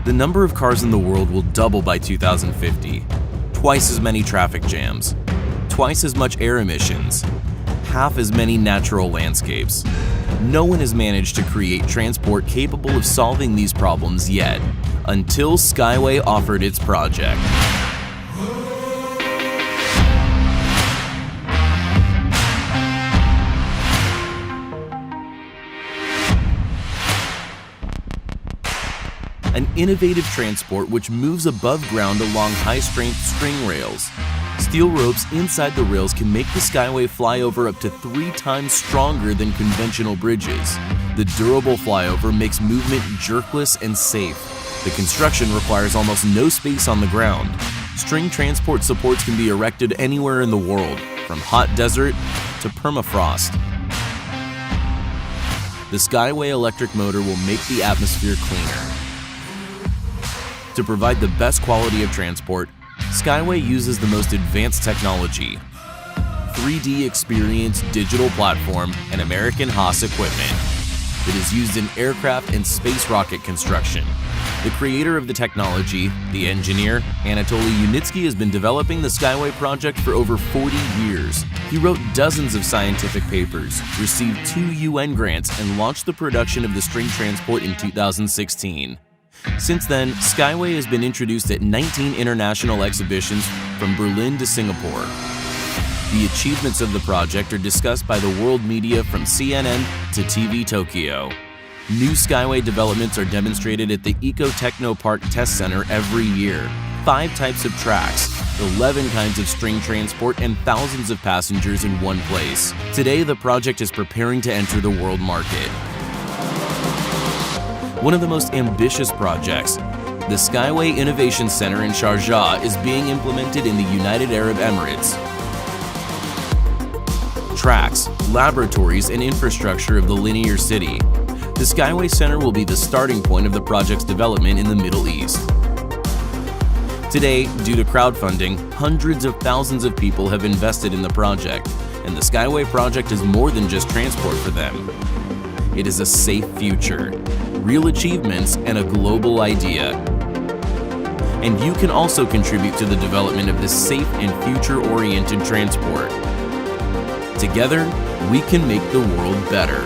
The number of cars in the world will double by 2050. Twice as many traffic jams, twice as much air emissions, half as many natural landscapes. No one has managed to create transport capable of solving these problems yet, until Skyway offered its project. An innovative transport which moves above ground along high-strength string rails. Steel ropes inside the rails can make the Skyway flyover up to 3 times stronger than conventional bridges. The durable flyover makes movement jerkless and safe. The construction requires almost no space on the ground. String transport supports can be erected anywhere in the world, from hot desert to permafrost. The Skyway electric motor will make the atmosphere cleaner. To provide the best quality of transport, Skyway uses the most advanced technology, 3D Experience digital platform and American Haas equipment. It is used in aircraft and space rocket construction. The creator of the technology, the engineer, Anatoly Yunitsky, has been developing the Skyway project for over 40 years. He wrote dozens of scientific papers, received 2 UN grants, and launched the production of the string transport in 2016. Since then, Skyway has been introduced at 19 international exhibitions from Berlin to Singapore. The achievements of the project are discussed by the world media from CNN to TV Tokyo. New Skyway developments are demonstrated at the Eco-Techno-Park Test Center every year. 5 types of tracks, 11 kinds of string transport, and thousands of passengers in one place. Today, the project is preparing to enter the world market. One of the most ambitious projects, the Skyway Innovation Center in Sharjah, is being implemented in the United Arab Emirates. Tracks, laboratories, and infrastructure of the linear city. The Skyway Center will be the starting point of the project's development in the Middle East. Today, due to crowdfunding, hundreds of thousands of people have invested in the project, and the Skyway project is more than just transport for them. It is a safe future, real achievements, and a global idea. And you can also contribute to the development of this safe and future-oriented transport. Together, we can make the world better.